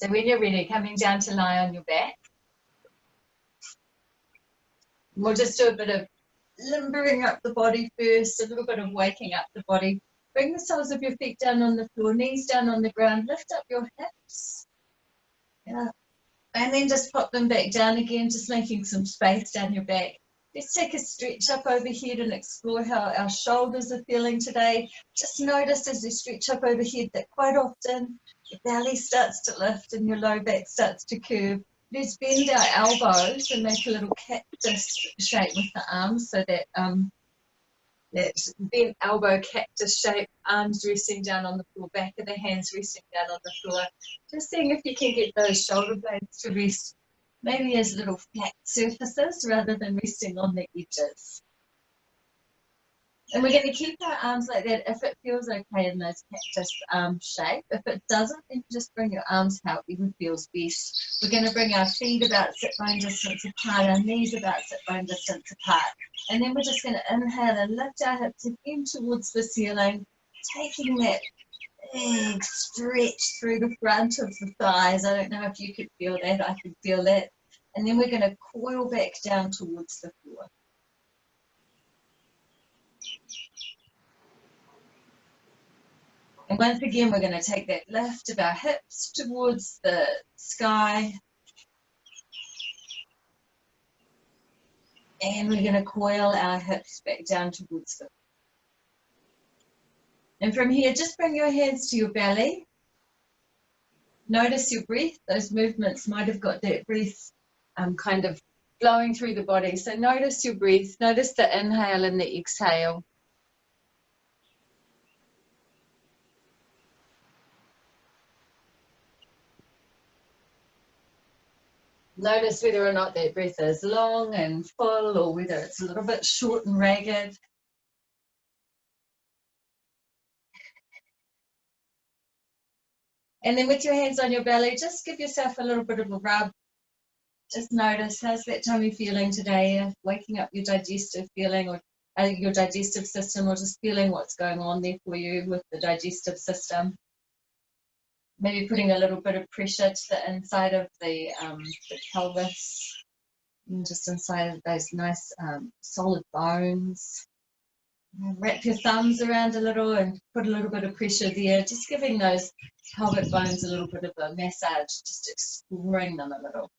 So when you're ready, coming down to lie on your back. We'll just do a bit of limbering up the body first, a little bit of waking up the body. Bring the soles of your feet down on the floor, knees down on the ground, lift up your hips. Yeah. And then just pop them back down again, just making some space down your back. Let's take a stretch up overhead and explore how our shoulders are feeling today. Just notice as you stretch up overhead that quite often your belly starts to lift and your low back starts to curve. Let's bend our elbows and make a little cactus shape with the arms, so that that bent elbow cactus shape, arms resting down on the floor, back of the hands resting down on the floor. Just seeing if you can get those shoulder blades to rest maybe as little flat surfaces rather than resting on the edges. And we're going to keep our arms like that if it feels okay in those cactus shape. If it doesn't, then just bring your arms however feels best. We're going to bring our feet about sit bone distance apart, our knees about sit bone distance apart. And then we're just going to inhale and lift our hips again towards the ceiling, taking that big stretch through the front of the thighs. I don't know if you could feel that. I could feel that. And then we're going to coil back down towards the floor. And once again, we're going to take that lift of our hips towards the sky. And we're going to coil our hips back down towards the floor. And from here, just bring your hands to your belly. Notice your breath. Those movements might have got that breath kind of flowing through the body. So notice your breath. Notice the inhale and the exhale. Notice whether or not that breath is long and full or whether it's a little bit short and ragged. And then with your hands on your belly, just give yourself a little bit of a rub. Just notice, how's that tummy feeling today? Waking up your digestive feeling or your digestive system, or just feeling what's going on there for you with the digestive system. Maybe putting a little bit of pressure to the inside of the pelvis, and just inside of those nice solid bones. Wrap your thumbs around a little and put a little bit of pressure there, just giving those pelvic bones a little bit of a massage, just exploring them a little.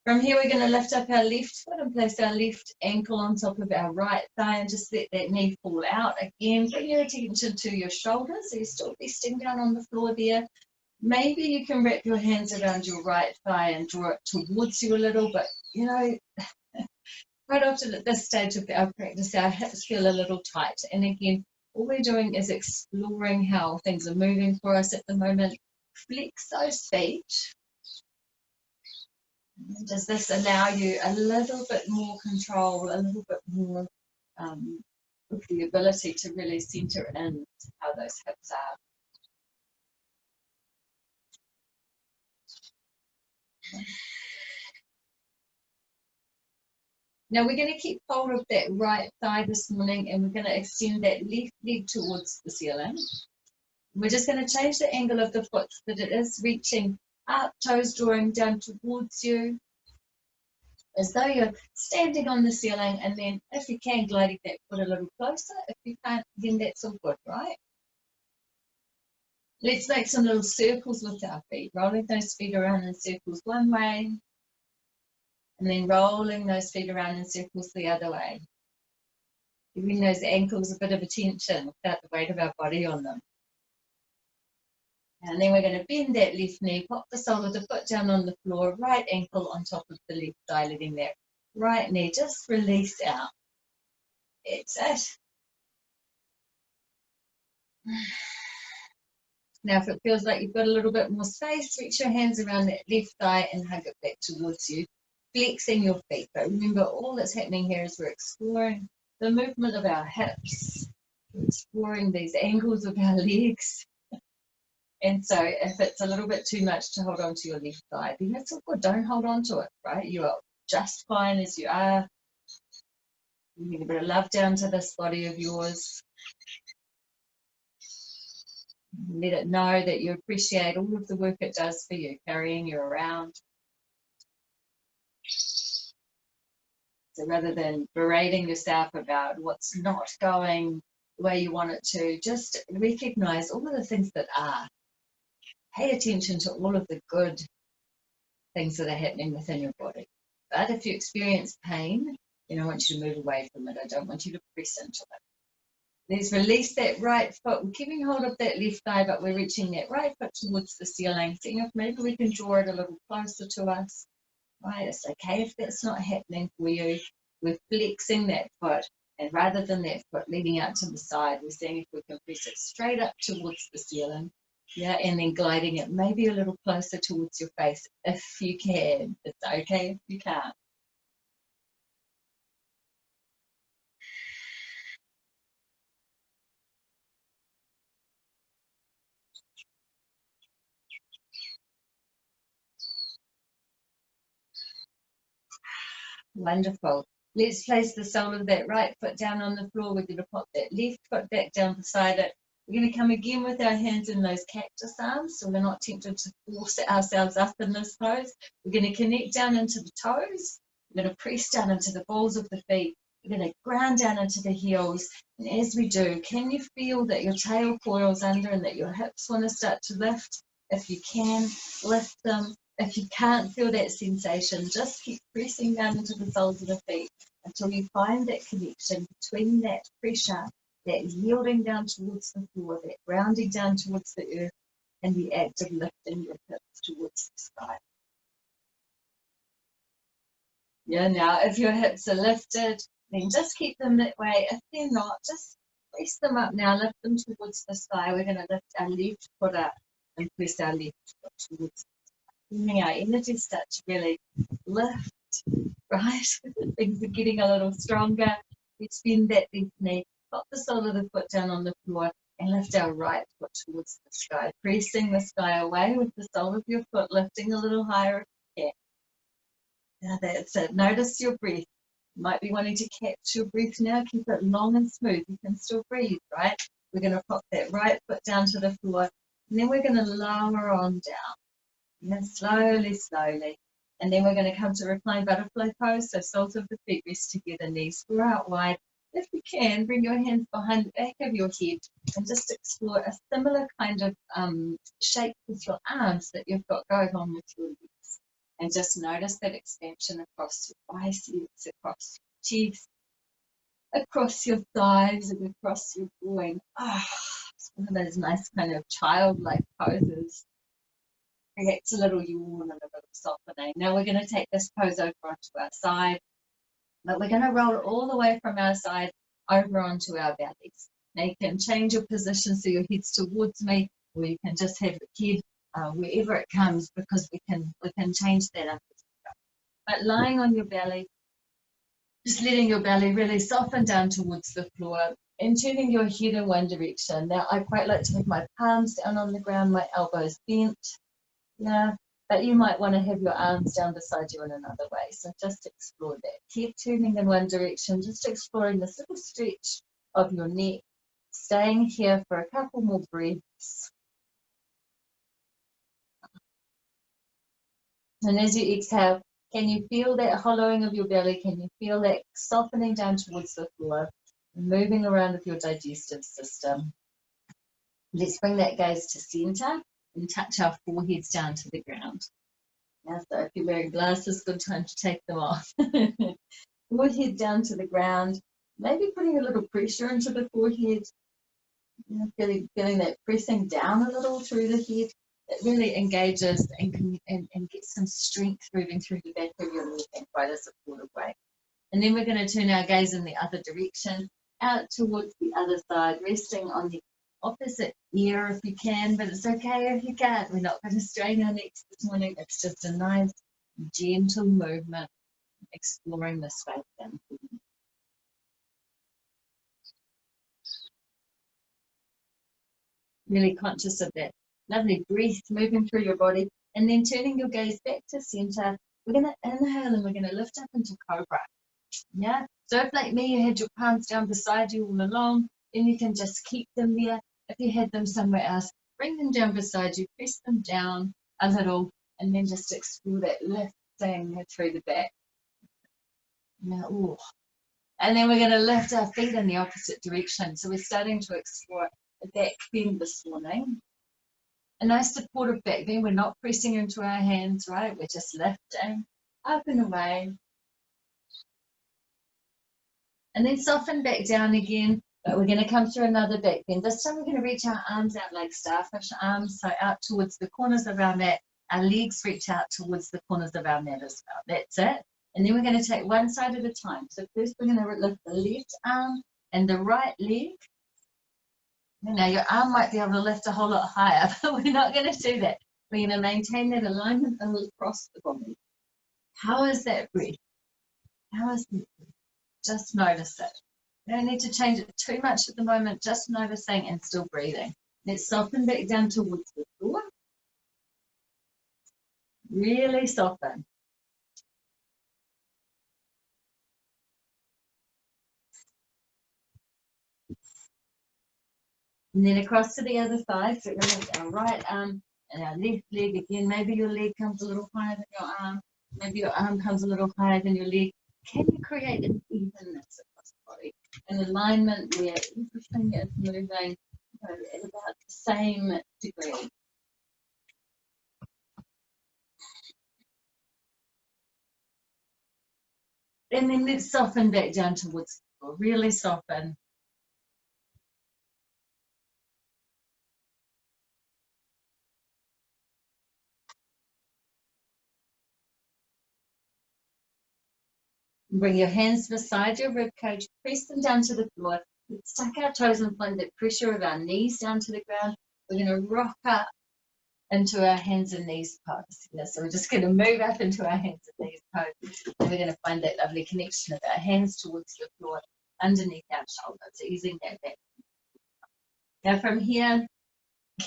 From here, we're going to lift up our left foot and place our left ankle on top of our right thigh and just let that knee fall out. Again, bring your attention to your shoulders. So you're still resting down on the floor there. Maybe you can wrap your hands around your right thigh and draw it towards you a little, but you know, quite often at this stage of our practice, our hips feel a little tight. And again, all we're doing is exploring how things are moving for us at the moment. Flex those feet. Does this allow you a little bit more control, a little bit more with the ability to really center in how those hips are? Now we're going to keep hold of that right thigh this morning, and we're going to extend that left leg towards the ceiling. We're just going to change the angle of the foot so that it is reaching up, toes drawing down towards you, as though you're standing on the ceiling, and then if you can, gliding that foot a little closer. If you can't, then that's all good, right? Let's make some little circles with our feet, rolling those feet around in circles one way, and then rolling those feet around in circles the other way. Giving those ankles a bit of attention without the weight of our body on them. And then we're going to bend that left knee, pop the sole of the foot down on the floor, right ankle on top of the left thigh, letting that right knee just release out. That's it. Now, if it feels like you've got a little bit more space, reach your hands around that left thigh and hug it back towards you, flexing your feet. But remember, all that's happening here is we're exploring the movement of our hips, we're exploring these angles of our legs. And so if it's a little bit too much to hold on to your left thigh, then that's all good. Don't hold on to it, right? You are just fine as you are. You need a bit of love down to this body of yours. Let it know that you appreciate all of the work it does for you, carrying you around. So rather than berating yourself about what's not going the way you want it to, just recognize all of the things that are. Pay attention to all of the good things that are happening within your body. But if you experience pain, then I want you to move away from it. I don't want you to press into it. Let's release that right foot. We're keeping hold of that left thigh, but we're reaching that right foot towards the ceiling. Seeing if maybe we can draw it a little closer to us. Right, it's okay if that's not happening for you. We're flexing that foot, and rather than that foot leading out to the side, we're seeing if we can press it straight up towards the ceiling. Yeah, and then gliding it maybe a little closer towards your face if you can. It's okay if you can't. Wonderful. Let's place the sole of that right foot down on the floor. We're going to pop that left foot back down beside it. We're going to come again with our hands in those cactus arms, so we're not tempted to force ourselves up in this pose. We're going to connect down into the toes. We're going to press down into the balls of the feet. We're going to ground down into the heels. And as we do, can you feel that your tail coils under and that your hips want to start to lift? If you can, lift them. If you can't feel that sensation, just keep pressing down into the soles of the feet until you find that connection between that pressure, that yielding down towards the floor, that grounding down towards the earth, and the act of lifting your hips towards the sky. Yeah, now if your hips are lifted, then just keep them that way. If they're not, just press them up now, lift them towards the sky. We're going to lift our left foot up and press our left foot towards our energy start to really lift, right? Things are getting a little stronger. Let's bend that left knee, pop the sole of the foot down on the floor, and lift our right foot towards the sky, pressing the sky away with the sole of your foot, lifting a little higher. Yeah. Now that's it. Notice your breath. You might be wanting to catch your breath now. Keep it long and smooth. You can still breathe, right? We're going to pop that right foot down to the floor, and then we're going to lower on down. And slowly, slowly. And then we're going to come to reclined butterfly pose. So soles of the feet rest together, knees far out wide. If you can, bring your hands behind the back of your head and just explore a similar kind of shape with your arms that you've got going on with your legs. And just notice that expansion across your biceps, across your chest, across your thighs, and across your groin. It's one of those nice kind of childlike poses. Creates a little yawn and a little softening. Now we're going to take this pose over onto our side, but we're going to roll it all the way from our side over onto our bellies. Now you can change your position so your head's towards me, or you can just have your head wherever it comes, because we can change that up. But lying on your belly, just letting your belly really soften down towards the floor and turning your head in one direction. Now I quite like to have my palms down on the ground, my elbows bent. Yeah, but you might want to have your arms down beside you in another way. So just explore that. Keep turning in one direction, just exploring this little stretch of your neck. Staying here for a couple more breaths. And as you exhale, can you feel that hollowing of your belly? Can you feel that softening down towards the floor, moving around with your digestive system? Let's bring that gaze to center and touch our foreheads down to the ground. Now, so if you're wearing glasses, good time to take them off. Forehead down to the ground, maybe putting a little pressure into the forehead, feeling that pressing down a little through the head. It really engages and gets some strength moving through the back of your neck in quite a supportive way. And then we're going to turn our gaze in the other direction, out towards the other side, resting on the opposite ear if you can, but it's okay if you can't. We're not going to strain our necks this morning. It's just a nice, gentle movement, exploring the space down here. Really conscious of that lovely breath moving through your body, and then turning your gaze back to center. We're going to inhale and we're going to lift up into cobra. Yeah, so if like me you had your palms down beside you all along, then you can just keep them there. If you had them somewhere else, bring them down beside you, press them down a little, and then just explore that lifting through the back. Now, ooh. And then we're going to lift our feet in the opposite direction. So we're starting to explore a back bend this morning. A nice supportive back bend. We're not pressing into our hands, right? We're just lifting up and away. And then soften back down again. But we're going to come through another back bend. This time we're going to reach our arms out like starfish arms, so out towards the corners of our mat. Our legs reach out towards the corners of our mat as well. That's it. And then we're going to take one side at a time. So first we're going to lift the left arm and the right leg. Now your arm might be able to lift a whole lot higher, but we're not going to do that. We're going to maintain that alignment across the body. How is that breath? How is that breath? Just notice it. You don't need to change it too much at the moment, just noticing and still breathing. Let's soften back down towards the floor. Really soften. And then across to the other side, so we're going to lift our right arm and our left leg again. Maybe your leg comes a little higher than your arm. Maybe your arm comes a little higher than your leg. Can you create an evenness across the body? An alignment where everything is moving at about the same degree. And then let's soften back down towards the floor. Really soften. Bring your hands beside your rib cage, press them down to the floor. Let's tuck our toes and find the pressure of our knees down to the ground. We're going to rock up into our hands and knees pose. Yeah, so we're just going to move up into our hands and knees pose. And we're going to find that lovely connection of our hands towards the floor, underneath our shoulders, easing that back. Now from here,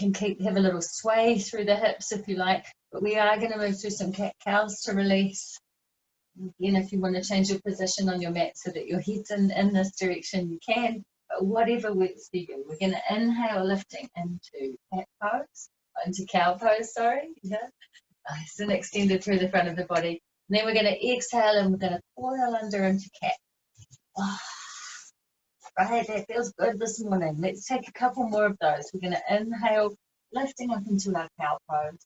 you can have a little sway through the hips if you like, but we are going to move through some cat-cows to release. Again, if you want to change your position on your mat so that your head's in this direction, you can, but whatever works for you. We're going to inhale, lifting into cat pose, into cow pose, sorry. Yeah. Nice and extended through the front of the body. And then we're going to exhale and we're going to coil under into cat. Oh, right, that feels good this morning. Let's take a couple more of those. We're going to inhale, lifting up into our cow pose.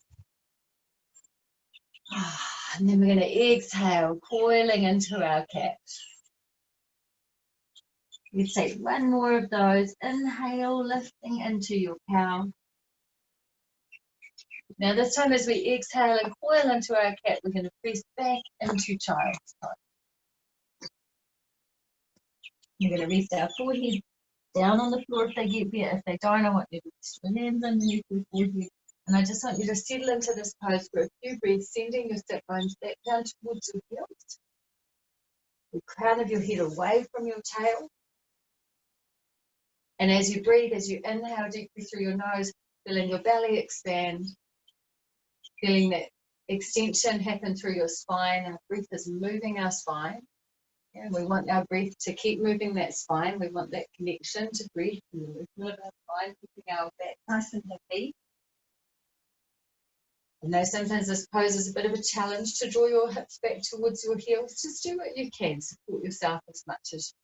And then we're going to exhale, coiling into our cat. You take one more of those. Inhale, lifting into your cow. Now this time as we exhale and coil into our cat, we're going to press back into child's pose. You're going to rest our forehead down on the floor if they get there. If they don't, I want you to rest your hands underneath your forehead. And I just want you to settle into this pose for a few breaths, sending your sit bones back down towards your heels. The crown of your head away from your tail. And as you breathe, as you inhale deeply through your nose, feeling your belly expand, feeling that extension happen through your spine. Our breath is moving our spine. Yeah, we want our breath to keep moving that spine. We want that connection to breath and the movement of our spine, keeping our back nice and heavy. I know sometimes this pose is a bit of a challenge to draw your hips back towards your heels. Just do what you can, support yourself as much as you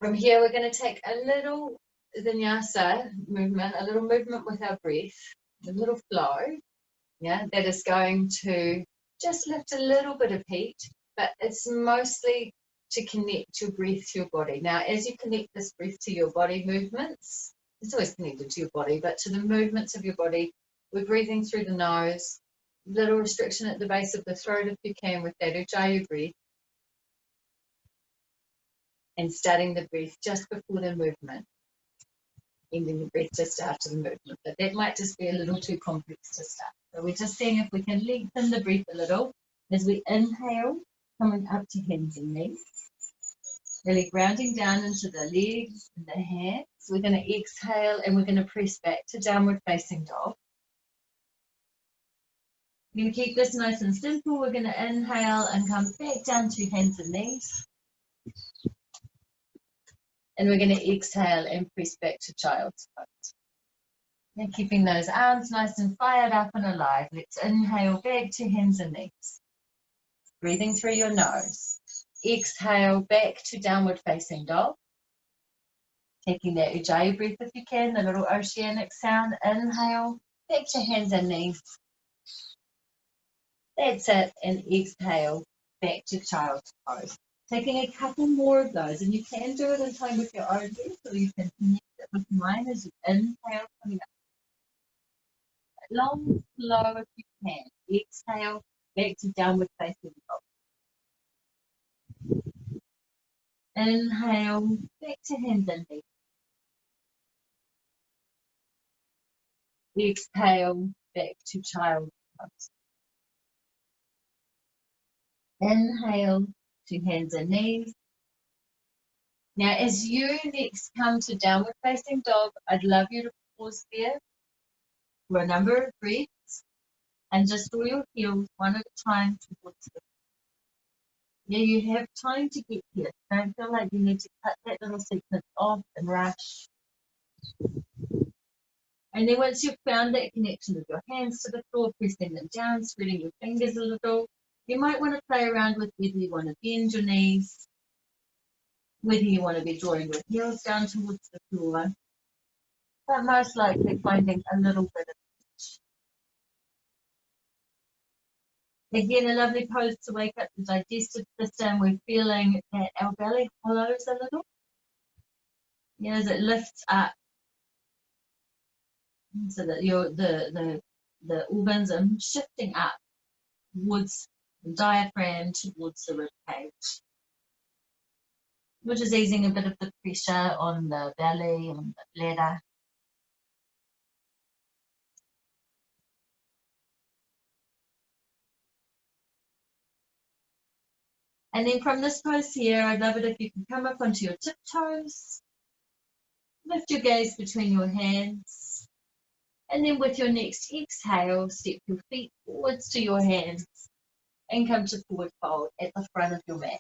can. From here, we're going to take a little vinyasa movement, a little movement with our breath, a little flow. Yeah, that is going to just lift a little bit of heat, but it's mostly to connect your breath to your body. Now, as you connect this breath to your body movements, it's always connected to your body, but to the movements of your body, we're breathing through the nose, little restriction at the base of the throat if you can with that Ujjayi breath, and starting the breath just before the movement, ending the breath just after the movement. But that might just be a little too complex to start. So we're just seeing if we can lengthen the breath a little as we inhale, coming up to hands and knees. Really grounding down into the legs and the hands. We're going to exhale and we're going to press back to downward facing dog. We're going to keep this nice and simple. We're going to inhale and come back down to hands and knees. And we're going to exhale and press back to child's pose. And keeping those arms nice and fired up and alive. Let's inhale back to hands and knees. Breathing through your nose. Exhale back to downward facing dog. Taking that ujjayi breath if you can, the little oceanic sound. Inhale, back to hands and knees. That's it. And exhale, back to child's pose. Taking a couple more of those, and you can do it in time with your own breath, or you can connect it with mine as you inhale, coming up. Long, slow if you can. Exhale, back to downward facing dog. Inhale, back to hands and knees. Exhale, back to child's pose. Inhale to hands and knees. Now, as you next come to downward facing dog, I'd love you to pause there for a number of breaths and just draw your heels one at a time towards the Yeah, you have time to get here. Don't feel like you need to cut that little sequence off and rush. And then once you've found that connection with your hands to the floor, pressing them down, spreading your fingers a little, you might want to play around with whether you want to bend your knees, whether you want to be drawing your heels down towards the floor, but most likely finding a little bit of touch. Again, a lovely pose to wake up the digestive system. We're feeling that our belly hollows a little. Yeah, as it lifts up, so that the organs are shifting up towards the diaphragm, towards the rib cage, which is easing a bit of the pressure on the belly, on the bladder. And then from this pose here, I'd love it if you can come up onto your tiptoes, lift your gaze between your hands, and then with your next exhale, step your feet forwards to your hands and come to forward fold at the front of your mat.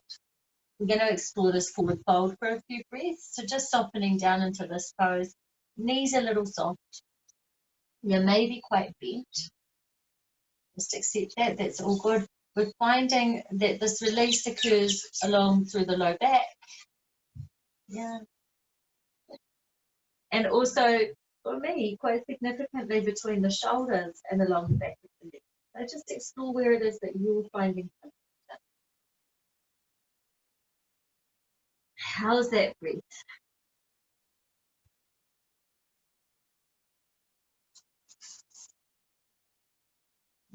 We're going to explore this forward fold for a few breaths, so just softening down into this pose. Knees a little soft. You may be quite bent. Just accept that, that's all good. We're finding that this release occurs along through the low back. Yeah. And also, for me, quite significantly between the shoulders and along the back of the neck. So just explore where it is that you're finding comfort. How's that breath?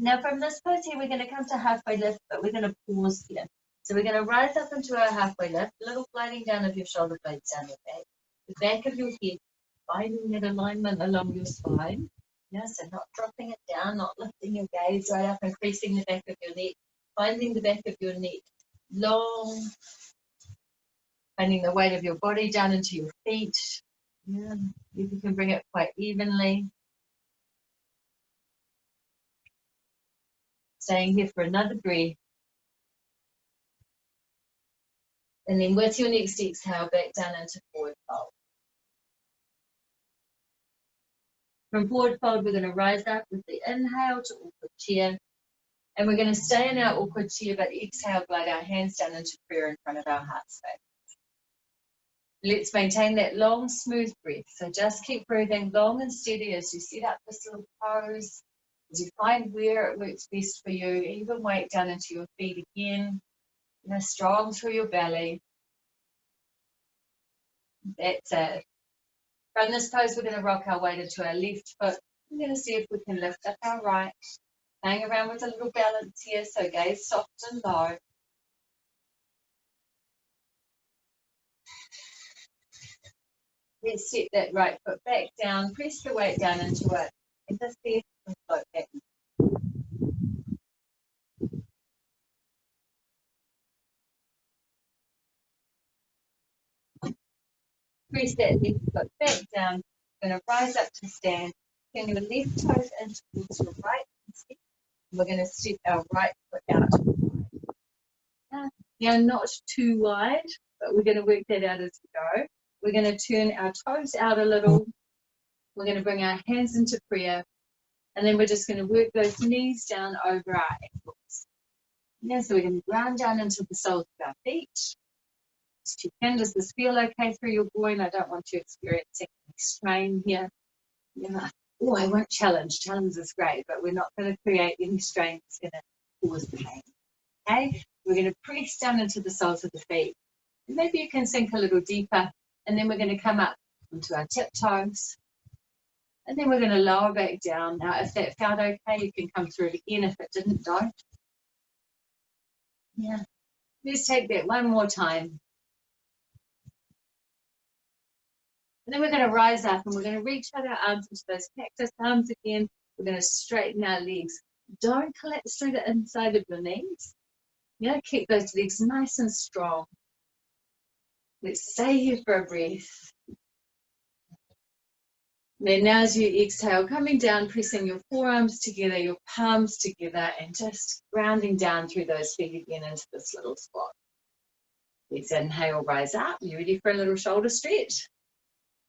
Now from this pose here, we're going to come to halfway lift, but we're going to pause here. So we're going to rise up into our halfway lift, a little gliding down of your shoulder blades down your back, the back of your head, finding that alignment along your spine. Yeah, so not dropping it down, not lifting your gaze right up, increasing the back of your neck, finding the back of your neck long, finding the weight of your body down into your feet. Yeah, if you can bring it quite evenly. Staying here for another breath. And then with your next exhale, back down into forward fold. From forward fold, we're going to rise up with the inhale to awkward chair. And we're going to stay in our awkward chair, but exhale, glide our hands down into prayer in front of our heart space. Let's maintain that long, smooth breath. So just keep breathing long and steady as you set up this little pose. As you find where it works best for you, even weight down into your feet again. You know, strong through your belly. That's it. From this pose, we're going to rock our weight into our left foot. We're going to see if we can lift up our right. Playing around with a little balance here, so gaze soft and low. Let's set that right foot back down, press the weight down into it, and just see if we can float back. Press that left foot back down. We're going to rise up to stand, turn your left toes in towards your right step. We're going to step our right foot out. Now, not too wide, but we're going to work that out as we go. We're going to turn our toes out a little. We're going to bring our hands into prayer. And then we're just going to work those knees down over our ankles. Yeah, so we're going to ground down into the soles of our feet. Just check in. Does this feel okay through your groin? I don't want you experiencing any strain here. Yeah. Oh, I won't challenge. Challenge is great, but we're not going to create any strain that's going to cause pain. Okay? We're going to press down into the soles of the feet. And maybe you can sink a little deeper, and then we're going to come up onto our tiptoes. And then we're going to lower back down. Now, if that felt okay, you can come through it again. If it didn't, don't. Yeah. Let's take that one more time. And then we're going to rise up and we're going to reach out our arms into those cactus arms again. We're going to straighten our legs. Don't collapse through the inside of your knees. Yeah, keep those legs nice and strong. Let's stay here for a breath. Then now as you exhale, coming down, pressing your forearms together, your palms together, and just grounding down through those feet again into this little spot. Let's inhale, rise up. You ready for a little shoulder stretch?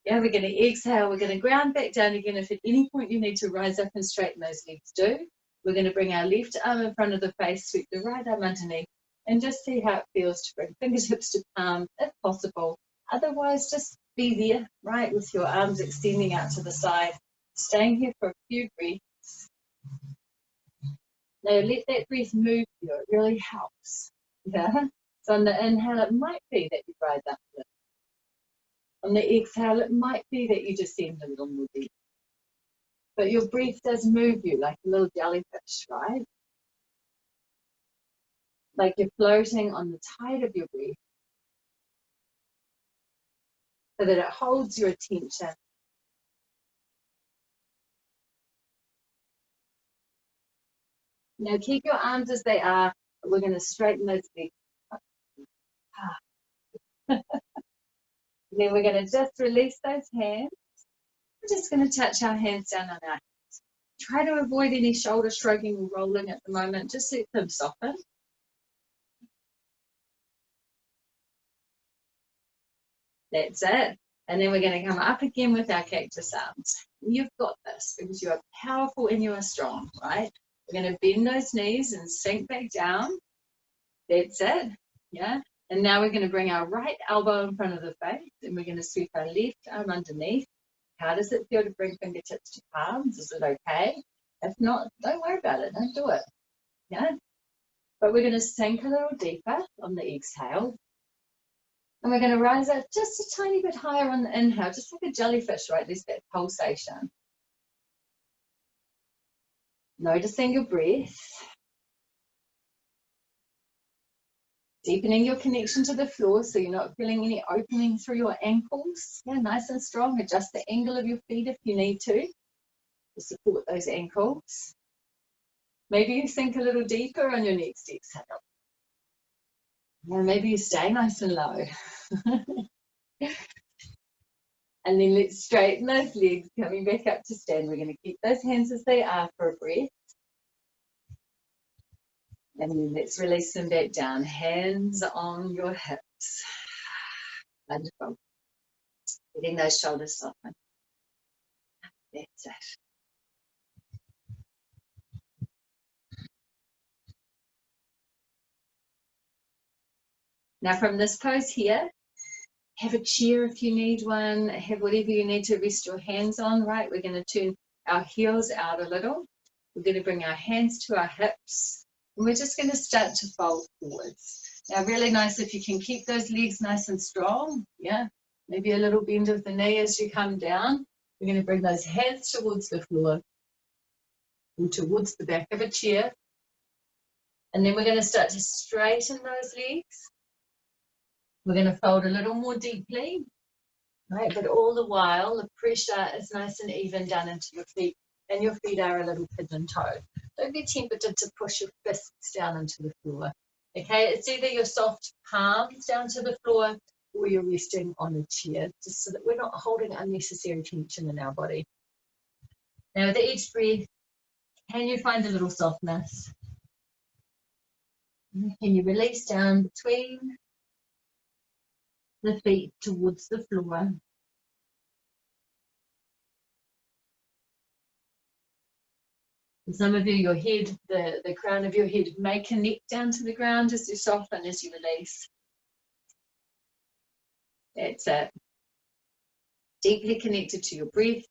Yeah, we're going to exhale. We're going to ground back down again. If at any point you need to rise up and straighten those legs, do. We're going to bring our left arm in front of the face, sweep the right arm underneath, and just see how it feels to bring fingertips to palm, if possible. Otherwise, just be there, right, with your arms extending out to the side, staying here for a few breaths. Now, let that breath move you. It really helps. Yeah. So on the inhale, it might be that you rise up a little. On the exhale, it might be that you descend a little more deep. But your breath does move you like a little jellyfish, right? Like you're floating on the tide of your breath, so that it holds your attention. Now keep your arms as they are. We're going to straighten those legs. Then we're going to just release those hands. We're just going to touch our hands down on our hips. Try to avoid any shoulder shrugging or rolling at the moment. Just let them soften. That's it. And then we're going to come up again with our cactus arms. You've got this because you are powerful and you are strong, right? We're going to bend those knees and sink back down. That's it. Yeah. And now we're going to bring our right elbow in front of the face and we're going to sweep our left arm underneath. How does it feel to bring fingertips to palms? Is it okay? If not, don't worry about it. Don't do it. Yeah. But we're going to sink a little deeper on the exhale. And we're going to rise up just a tiny bit higher on the inhale, just like a jellyfish, right? There's that pulsation. Noticing your breath. Deepening your connection to the floor so you're not feeling any opening through your ankles. Yeah, nice and strong. Adjust the angle of your feet if you need to support those ankles. Maybe you sink a little deeper on your next exhale. Or maybe you stay nice and low. And then let's straighten those legs, coming back up to stand. We're going to keep those hands as they are for a breath. And then let's release them back down. Hands on your hips. Wonderful. Getting those shoulders softened. That's it. Now from this pose here, have a chair if you need one, have whatever you need to rest your hands on, right? We're going to turn our heels out a little. We're going to bring our hands to our hips. And we're just going to start to fold forwards. Now really nice if you can keep those legs nice and strong. Yeah, maybe a little bend of the knee as you come down. We're going to bring those hands towards the floor or towards the back of a chair. And then we're going to start to straighten those legs. We're going to fold a little more deeply, right? But all the while, the pressure is nice and even down into your feet, and your feet are a little pigeon-toed. Don't be tempted to push your fists down into the floor, okay? It's either your soft palms down to the floor or you're resting on a chair, just so that we're not holding unnecessary tension in our body. Now, with each breath, can you find a little softness? Can you release down between the feet towards the floor. For some of you, your head, the crown of your head may connect down to the ground as you soften, as you release. That's it. Deeply connected to your breath.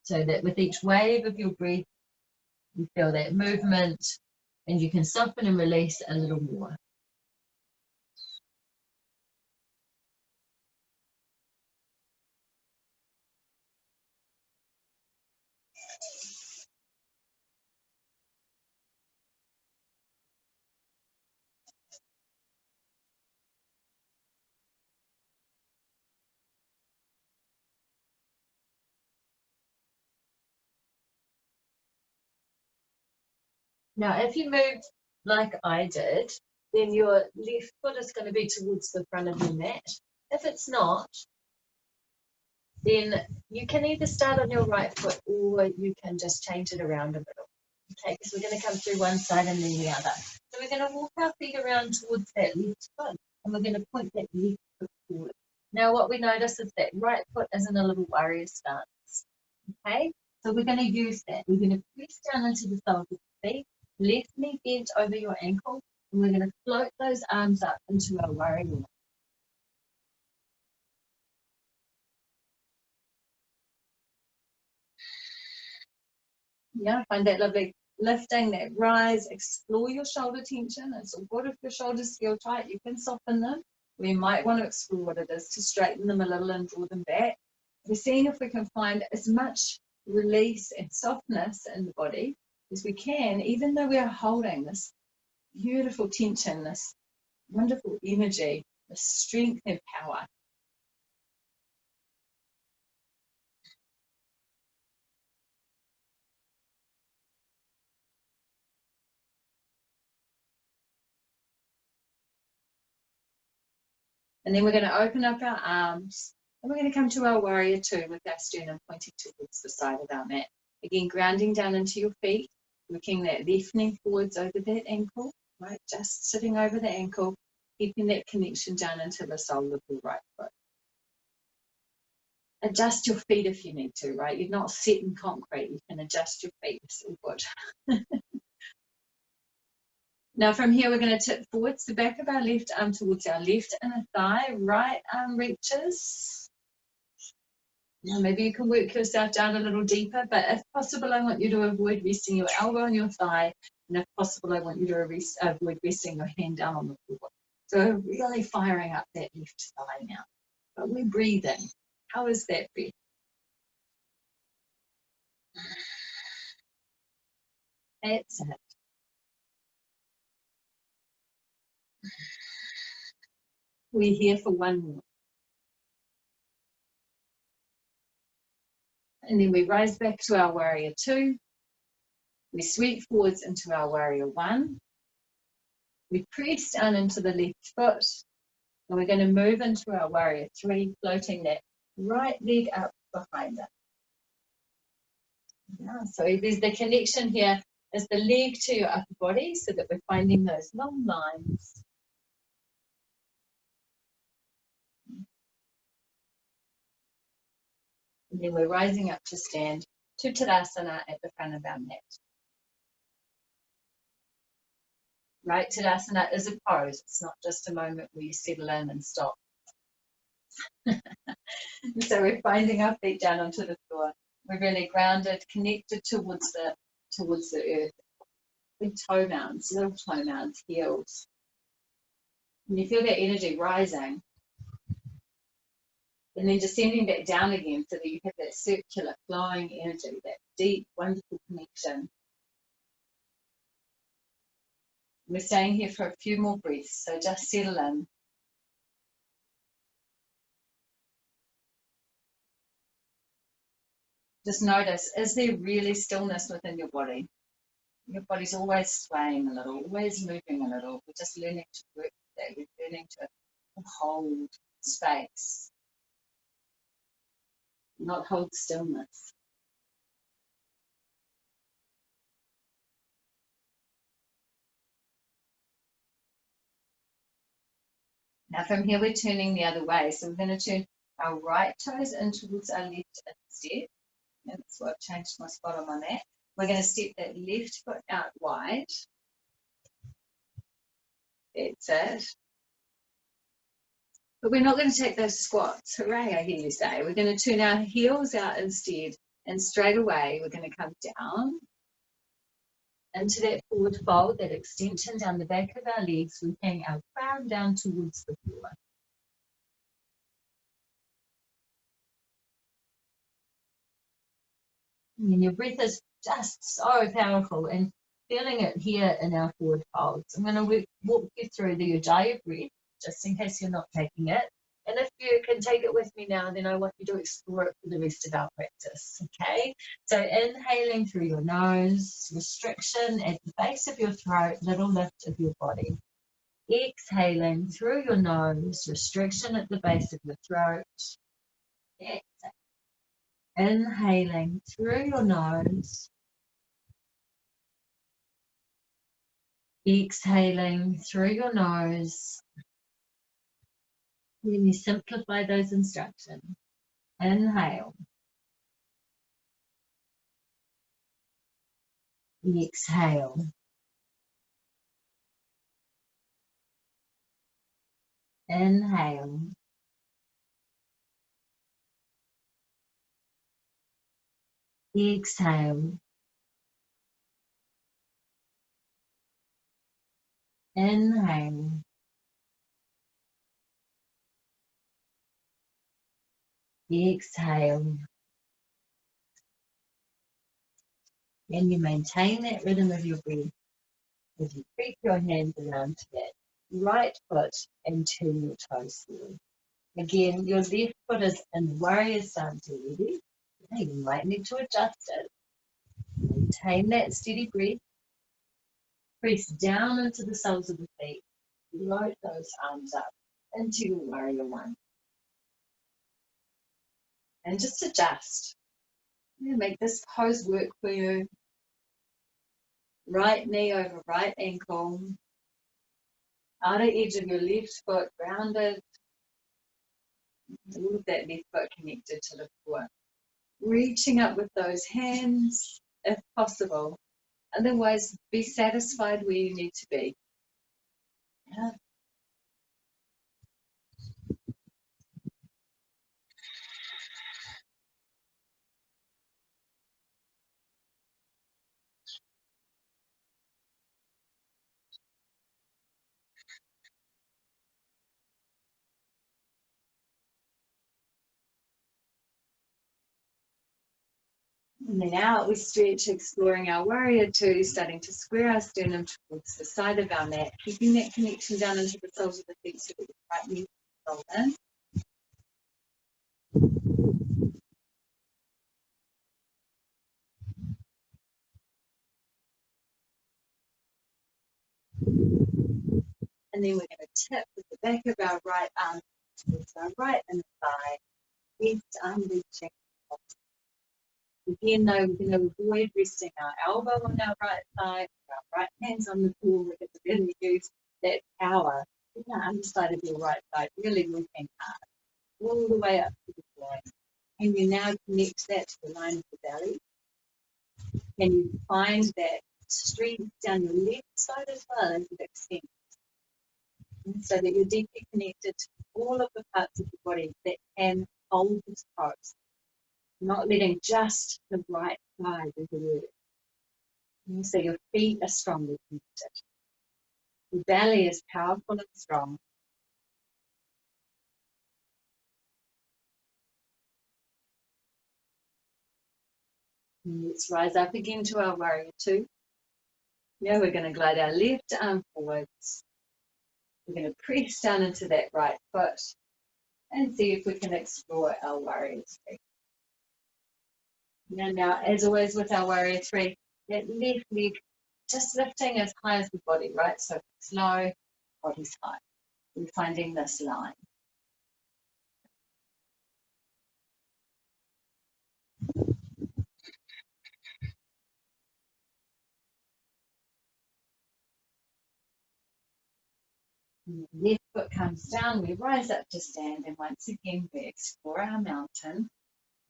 So that with each wave of your breath, you feel that movement and you can soften and release a little more. Now, if you move like I did, then your left foot is going to be towards the front of your mat. If it's not, then you can either start on your right foot or you can just change it around a little. Okay, because we're going to come through one side and then the other. So we're going to walk our feet around towards that left foot and we're going to point that left foot forward. Now what we notice is that right foot is in a little warrior stance. Okay, so we're going to use that. We're going to press down into the soles of the feet, left knee bent over your ankle, and we're going to float those arms up into our warrior one. Yeah, find that lovely lifting, that rise, explore your shoulder tension. It's all good if your shoulders feel tight, you can soften them. We might want to explore what it is to straighten them a little and draw them back. We're seeing if we can find as much release and softness in the body as we can, even though we are holding this beautiful tension, this wonderful energy, this strength and power. And then we're going to open up our arms and we're going to come to our warrior two with our sternum pointing towards the side of our mat. Again, grounding down into your feet, working that left knee forwards over that ankle, right? Just sitting over the ankle, keeping that connection down into the sole of your right foot. Adjust your feet if you need to, right? You're not set in concrete. You can adjust your feet. It's all good. Now from here, we're going to tip forwards, the back of our left arm towards our left inner thigh, right arm reaches. Now maybe you can work yourself down a little deeper, but if possible, I want you to avoid resting your elbow on your thigh, and if possible, I want you to avoid resting your hand down on the floor. So really firing up that left thigh now. But we're breathing. How is that breath? That's it. We're here for one more. And then we rise back to our warrior two. We sweep forwards into our warrior one. We press down into the left foot. And we're going to move into our warrior three, floating that right leg up behind us. Yeah, so there's the connection here is the leg to your upper body so that we're finding those long lines. And then we're rising up to stand to Tadasana at the front of our mat. Right, Tadasana is a pose. It's not just a moment where you settle in and stop. So we're finding our feet down onto the floor. We're really grounded, connected towards the earth. Big toe mounds, little toe mounds, heels. And you feel that energy rising. And then descending back down again so that you have that circular flowing energy, that deep, wonderful connection. We're staying here for a few more breaths, so just settle in. Just notice, is there really stillness within your body? Your body's always swaying a little, always moving a little. We're just learning to work with that. We're learning to hold space, not hold stillness. Now from here, we're turning the other way. So we're going to turn our right toes in towards our left instead. And that's why I've changed my spot on my mat. We're going to step that left foot out wide. That's it. But we're not going to take those squats. Hooray, I hear you say. We're going to turn our heels out instead. And straight away, we're going to come down into that forward fold, that extension down the back of our legs. We hang our crown down towards the floor. And your breath is just so powerful, and feeling it here in our forward folds. I'm going to walk you through the Ujjayi breath, just in case you're not taking it. And if you can take it with me now, then I want you to explore it for the rest of our practice, okay? So inhaling through your nose, restriction at the base of your throat, little lift of your body. Exhaling through your nose, restriction at the base of your throat. Exhale. Inhaling through your nose. Exhaling through your nose. When you simplify those instructions, inhale. Exhale. Inhale. Exhale. Inhale. Exhale. And you maintain that rhythm of your breath as you creep your hands around to that right foot and turn your toes forward. Again, your left foot is in warrior stance already. You might need to adjust it. Maintain that steady breath. Press down into the soles of the feet. Float those arms up into your warrior one. And just adjust. Make this pose work for you. Right knee over right ankle. Outer edge of your left foot grounded. All of that left foot connected to the floor. Reaching up with those hands if possible. Otherwise, be satisfied where you need to be. Yeah. And then out we stretch, exploring our warrior two, starting to square our sternum towards the side of our mat, keeping that connection down into the soles of the feet so that the right knee roll in. And then we're going to tip with the back of our right arm towards our right inner thigh, left arm reaching. Again, though, we're going to avoid resting our elbow on our right thigh, our right hands on the floor. We're going to really use that power in the underside of your right thigh, really working hard, all the way up to the groin. And you now connect that to the line of the belly. And you find that strength down your left side as well as it extends. So that you're deeply connected to all of the parts of the body that can hold this pose. Not letting just the right thigh do the work. And so your feet are strongly connected. Your belly is powerful and strong. And let's rise up again to our warrior two. Now we're going to glide our left arm forwards. We're going to press down into that right foot and see if we can explore our warrior three. Now, as always with our warrior three, that left leg just lifting as high as the body, right? So if it's low, body's high. We're finding this line. And the left foot comes down, we rise up to stand, and once again we explore our mountain.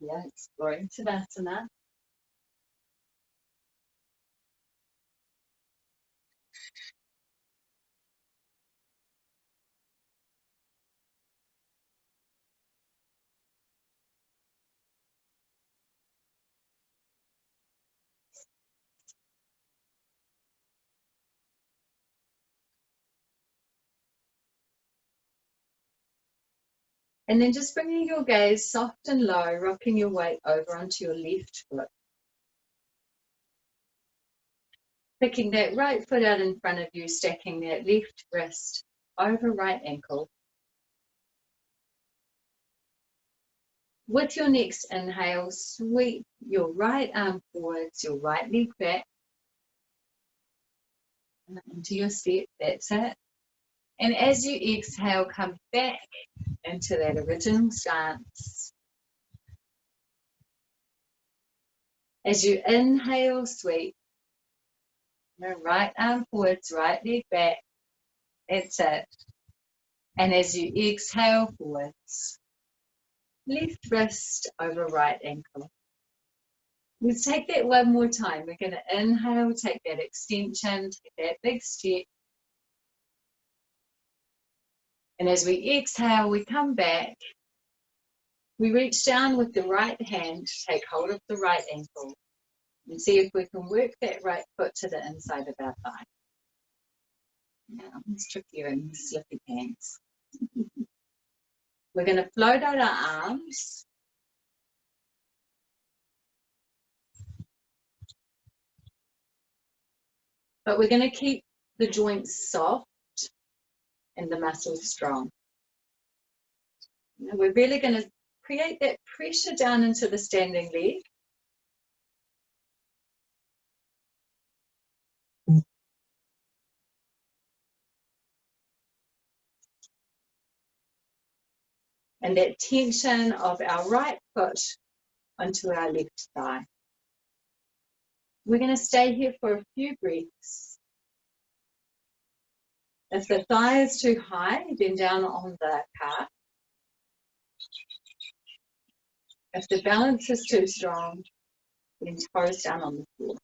Yeah, exploring Savasana. And then just bringing your gaze soft and low, rocking your weight over onto your left foot. Picking that right foot out in front of you, stacking that left wrist over right ankle. With your next inhale, sweep your right arm forwards, your right leg back into your step. That's it. And as you exhale, come back into that original stance. As you inhale, sweep your right arm forwards, right leg back. That's it. And as you exhale forwards, left wrist over right ankle. Let's take that one more time. We're going to inhale, take that extension, take that big step. And as we exhale, we come back. We reach down with the right hand, take hold of the right ankle, and see if we can work that right foot to the inside of our thigh. Now, it's trickier in slippy pants. We're going to float out our arms. But we're going to keep the joints soft and the muscles strong. We're really going to create that pressure down into the standing leg. And that tension of our right foot onto our left thigh. We're going to stay here for a few breaths. If the thigh is too high, then down on the calf. If the balance is too strong, then toes down on the floor.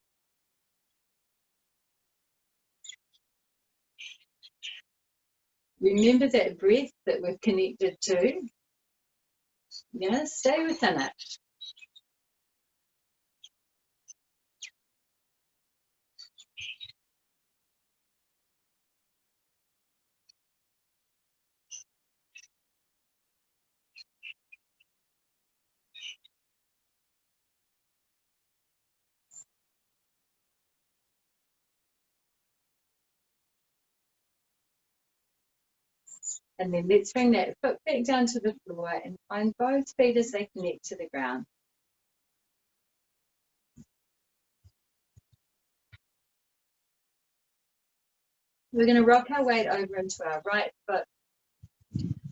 Remember that breath that we've connected to. Stay within it. And then let's bring that foot back down to the floor and find both feet as they connect to the ground. We're going to rock our weight over into our right foot.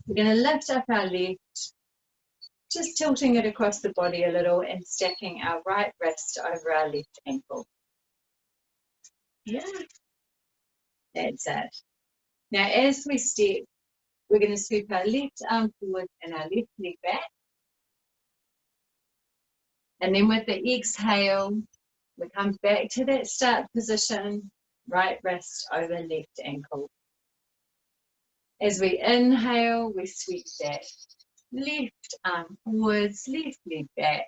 We're going to lift up our left, just tilting it across the body a little and stacking our right wrist over our left ankle. Yeah, that's it. Now as we step, we're going to sweep our left arm forward and our left leg back. And then with the exhale, we come back to that start position, right wrist over left ankle. As we inhale, we sweep that left arm forwards, left leg back.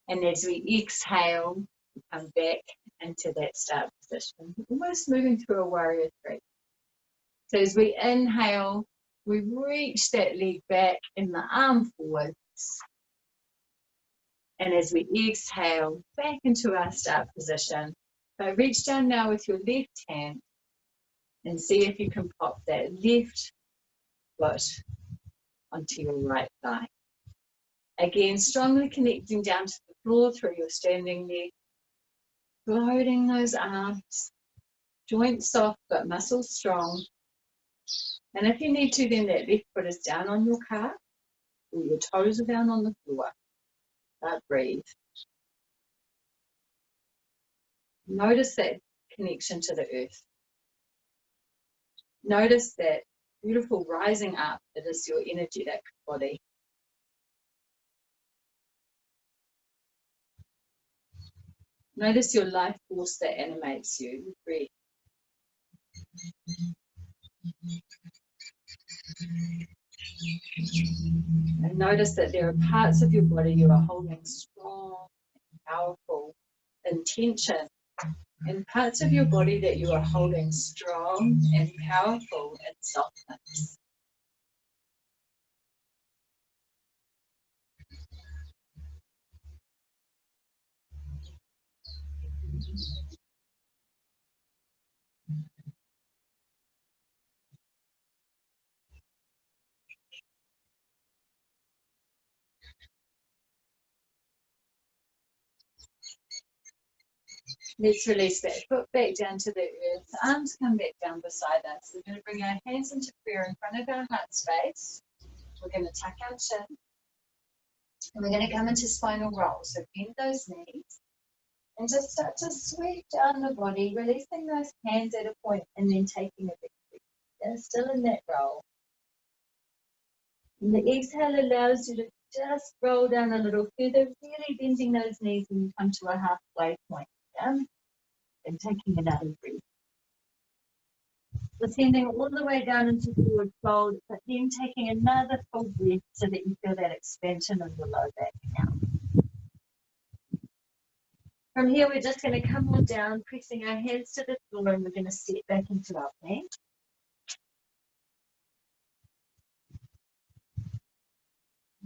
And as we exhale, we come back into that start position, almost moving through a warrior three. So as we inhale, we reach that leg back and the arm forwards. And as we exhale, back into our start position. So reach down now with your left hand and see if you can pop that left foot onto your right thigh. Again, strongly connecting down to the floor through your standing leg, floating those arms, joints soft but muscles strong. And if you need to, then that left foot is down on your calf or your toes are down on the floor. But breathe. Notice that connection to the earth. Notice that beautiful rising up that is your energetic body. Notice your life force that animates you, your breath. And notice that there are parts of your body you are holding strong, powerful intention, and parts of your body that you are holding strong and powerful in softness. Let's release that foot back down to the earth. Arms come back down beside us. We're going to bring our hands into prayer in front of our heart space. We're going to tuck our chin. And we're going to come into spinal roll. So bend those knees. And just start to sweep down the body, releasing those hands at a point and then taking a big breath. They're still in that roll. And the exhale allows you to just roll down a little further, really bending those knees when you come to a halfway point. Down and taking another breath. Descending all the way down into forward fold, but then taking another full breath so that you feel that expansion of your low back now. From here, we're just going to come on down, pressing our hands to the floor, and we're going to step back into our plank.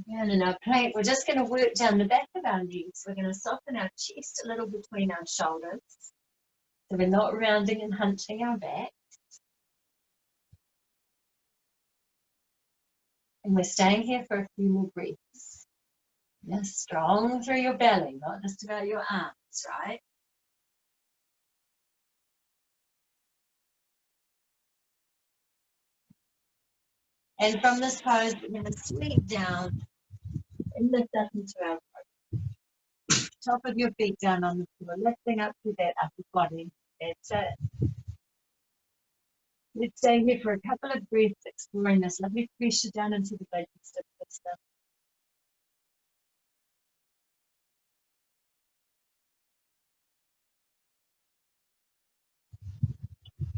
And in our plank, we're just going to work down the back of our legs. We're going to soften our chest a little between our shoulders. So we're not rounding and hunching our back. And we're staying here for a few more breaths. Just strong through your belly, not just about your arms, right? And from this pose, we're going to sweep down and lift up into our throat. Top of your feet down on the floor, lifting up through that upper body. That's it. Let's stay here for a couple of breaths, exploring this lovely pressure down into the digestive system.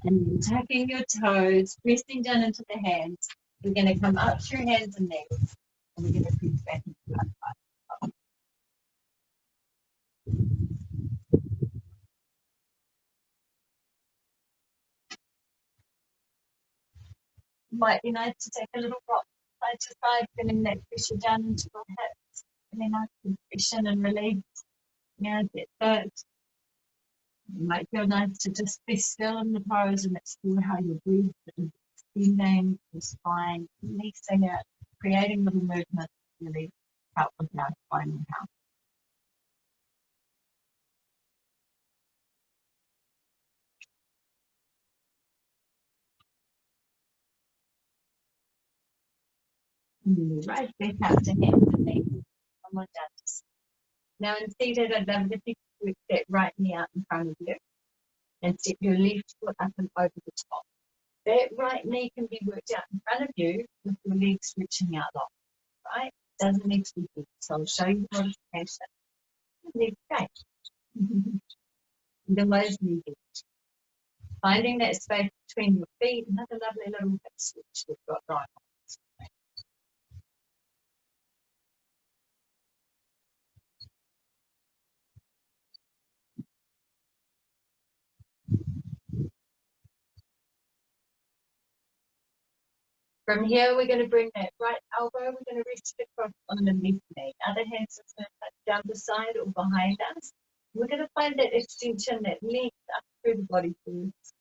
And then tucking your toes, pressing down into the hands. We're going to come up through hands and knees, and we're going to press back into our thighs. Might be nice to take a little rock side to side, feeling that pressure down into your hips. And then I compression and release. Yeah, get that. It might feel nice to just be still in the pose and explore how your breath is extending your spine, releasing it, creating little movements that really help with our spinal health. Right back up to hands and knees. One more time. Now in seated, I'd love if you could work that right knee out in front of you and step your left foot up and over the top. That right knee can be worked out in front of you with your legs stretching out long, right? Doesn't need to be big. So I'll show you the modification. Leg straight. The lows knee bend. Finding that space between your feet, another lovely little hip switch we've got going on. From here, we're going to bring that right elbow, we're going to rest it across on the left knee. Other hand is going to touch down the side or behind us. We're going to find that extension, that length up through the body first.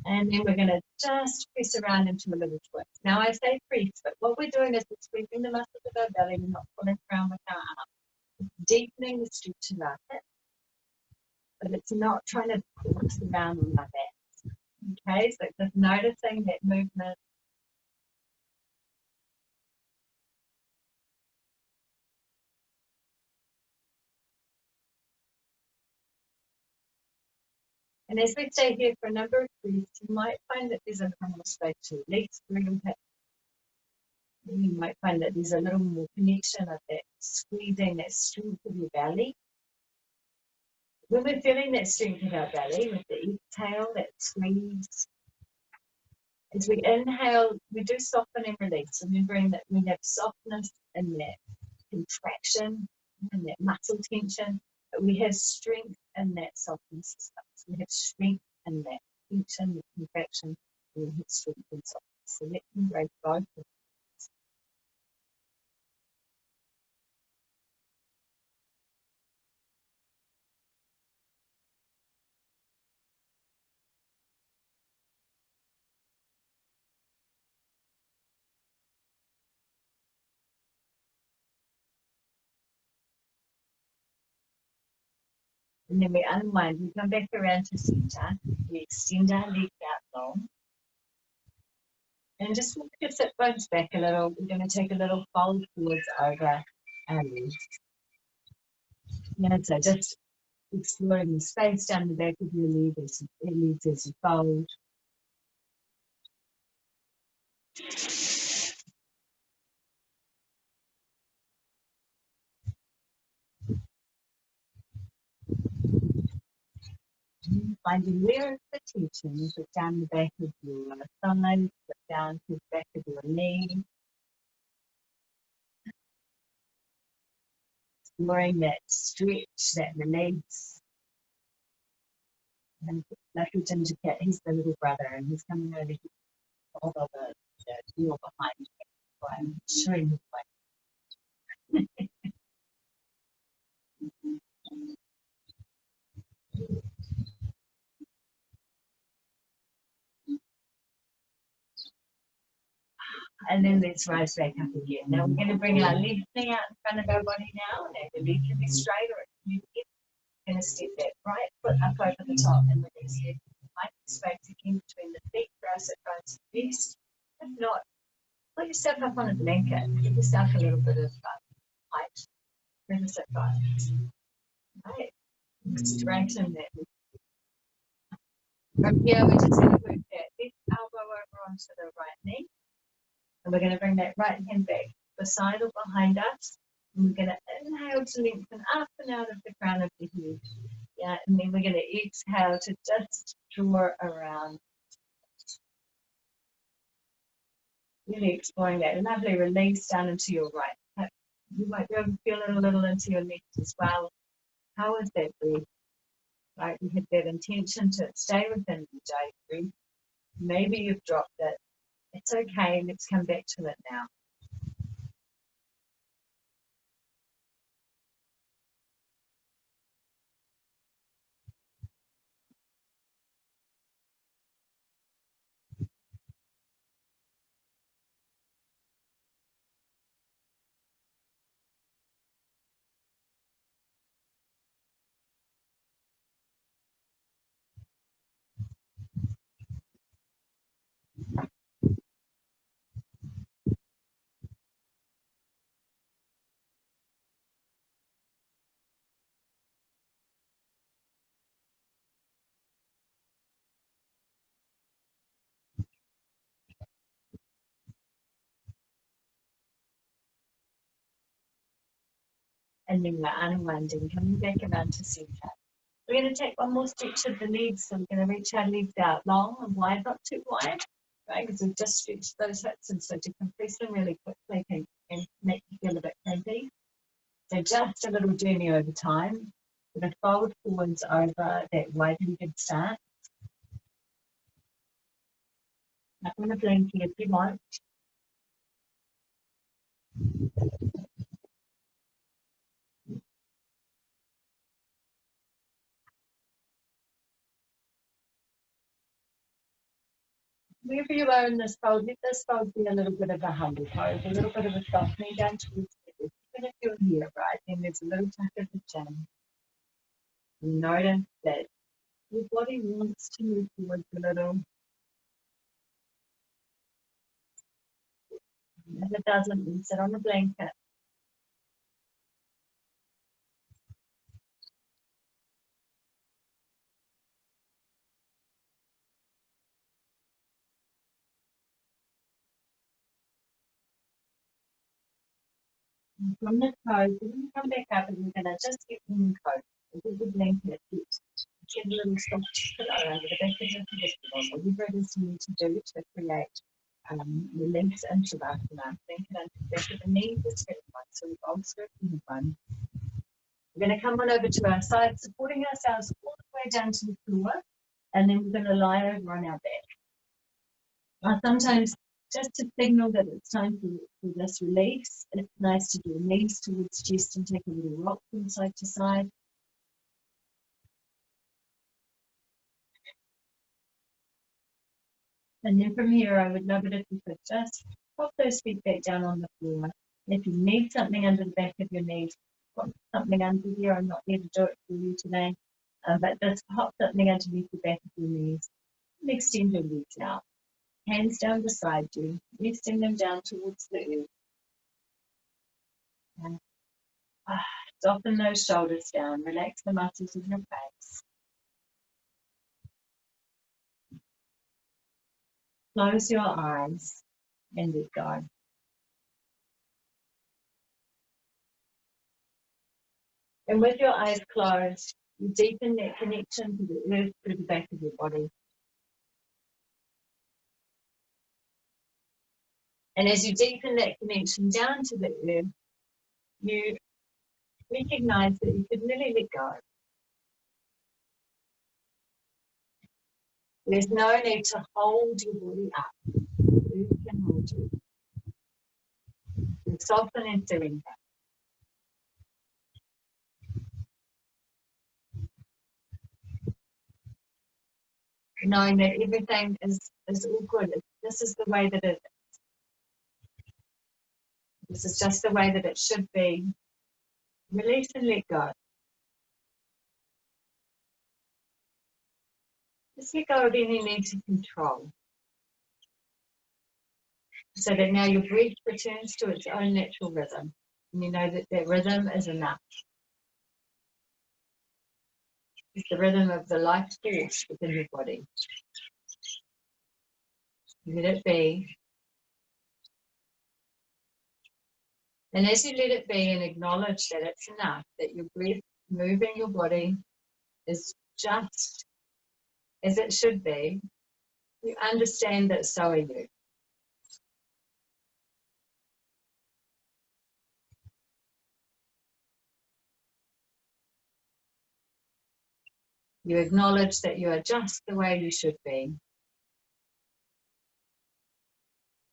And then we're going to just press around into a little twist. Now I say press, but what we're doing is we're sweeping the muscles of our belly. We're not pulling around with our arms. Deepening the stretch of our hips, but it's not trying to pull us around on our back. Okay, so just noticing that movement. And as we stay here for a number of breaths, you might find that there's a little more space to your legs, you might find that there's a little more connection of that squeezing, that strength of your belly. When we're feeling that strength of our belly with the exhale, that squeeze, as we inhale, we do soften and release, remembering that we have softness in that contraction and that muscle tension, but we have strength in that softness as well. So we have strength in that tension, the contraction, and we have strength and softness. So let's embrace both of them. And then we unwind, we come back around to center, we extend our legs out long. And just walk your sit bones back a little. We're going to take a little fold forwards over our legs. And so just exploring the space down the back of your legs as you fold. Finding where the tension, put down the back of your thigh, put down to the back of your knee. Exploring that stretch, that release. And little ginger cat, he's the little brother, and he's coming over here, all over the wheel behind me. So I'm showing his way. And then let's rise back up again. Now we're going to bring our left knee out in front of our body now. And the leg can be straight or it can be bent. We're going to step that right foot up over the top and release it. Find the space again between the feet for us at both best. If not, put yourself up on a blanket. Give yourself a little bit of height. Bring us up right. Right. Straighten that. From here, we're just going to work that left elbow over onto the right knee. And we're going to bring that right hand back beside or behind us. And we're going to inhale to lengthen up and out of the crown of the head. Yeah, and then we're going to exhale to just draw around. Really exploring that lovely release down into your right hip. You might be able to feel it a little into your left as well. How is that breath? Right, you had that intention to stay within the day breath. Maybe you've dropped it. It's okay, let's come back to it now. And then we're unwinding, coming back around to center. We're going to take one more stretch of the legs. So we're going to reach our legs out long and wide, not too wide, right? Because we've just stretched those hips, and so to compress them really quickly can make you feel a bit crampy. So just a little journey over time. We're going to fold forwards over that wide-legged start. Up on the blanket if you want. Wherever you are in this fold, let this fold be a little bit of a humble pose, a little bit of a softening down towards the earth. Even if you're here, right, then there's a little tuck of the chin. Notice that your body wants to move forward a little. If it doesn't, then sit on the blanket. From the toes, we're going to come back up and we're going to just get in coat. With the blanket, get a little soft pillow under the back of your head, whatever it is you need to do to create your legs into Savasana. Blanket under the back of the knee, this head one. So we've also in one. We're going to come on over to our side, supporting ourselves all the way down to the floor, and then we're going to lie over on our back. Now, sometimes, just to signal that it's time for this release, it's nice to do knees towards chest and take a little rock from side to side. And then from here, I would love it if you could just pop those feet back down on the floor. If you need something under the back of your knees, pop something under here. I'm not here to do it for you today, but just pop something underneath the back of your knees and extend your legs out. Hands down beside you, resting them down towards the earth. And, soften those shoulders down, relax the muscles of your face. Close your eyes and let go. And with your eyes closed, you deepen that connection to the earth through the back of your body. And as you deepen that connection down to the earth, you recognize that you could really let go. There's no need to hold your body up. The earth can hold you. You soften and surrender. Knowing that everything is all good. This is the way that it is. This is just the way that it should be. Release and let go. Just let go of any need to control. So that now your breath returns to its own natural rhythm. And you know that that rhythm is enough. It's the rhythm of the life force within your body. Let it be. And as you let it be and acknowledge that it's enough, that your breath moving your body is just as it should be, you understand that so are you. You acknowledge that you are just the way you should be.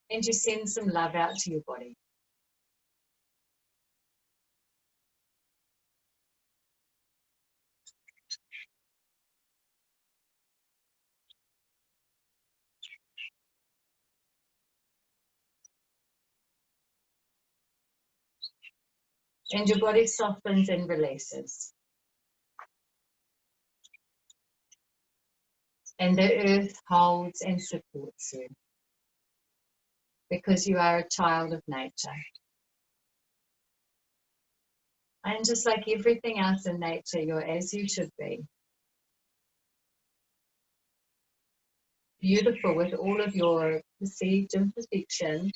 And you send some love out to your body. And your body softens and releases. And the earth holds and supports you. Because you are a child of nature. And just like everything else in nature, you're as you should be. Beautiful with all of your perceived imperfections.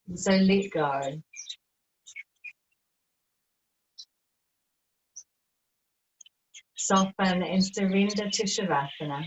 And so let go. Soften and surrender to Savasana.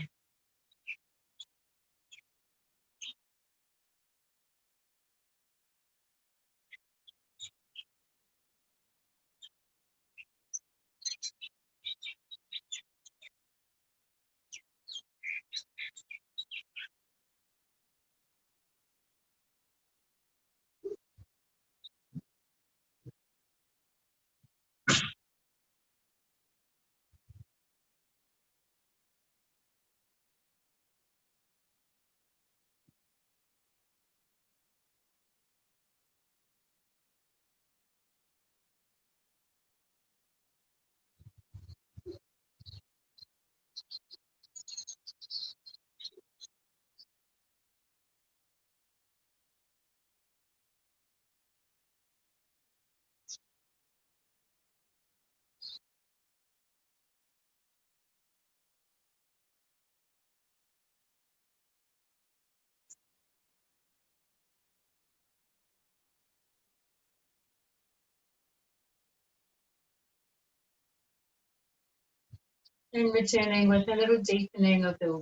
And returning with a little deepening of the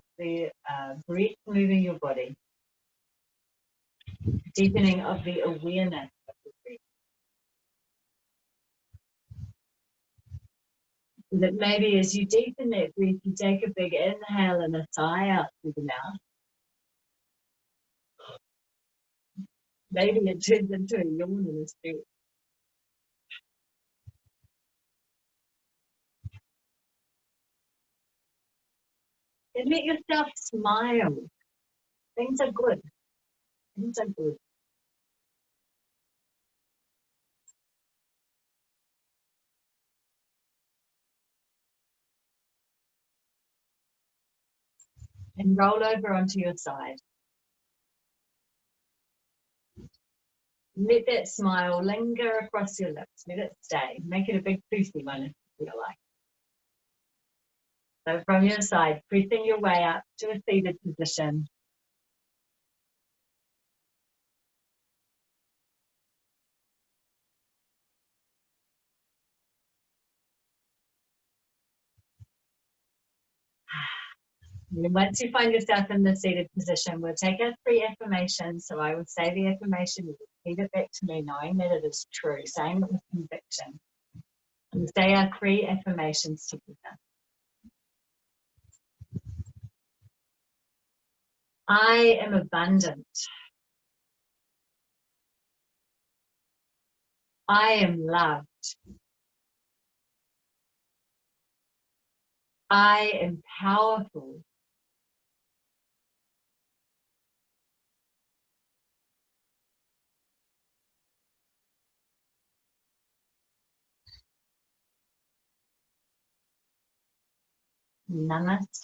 breath moving your body, deepening of the awareness of the breath. That maybe as you deepen that breath, you take a big inhale and a sigh out through the mouth. Maybe it turns into a yawn in a stretch. And let yourself smile. Things are good. Things are good. And roll over onto your side. Let that smile linger across your lips. Let it stay. Make it a big poofy one if you feel like. So from your side, pressing your way up to a seated position. And once you find yourself in the seated position, we'll take our 3 affirmations. So I will say the affirmation, you repeat it back to me, knowing that it is true, saying it with conviction. And say our 3 affirmations together. I am abundant. I am loved. I am powerful. Namaste.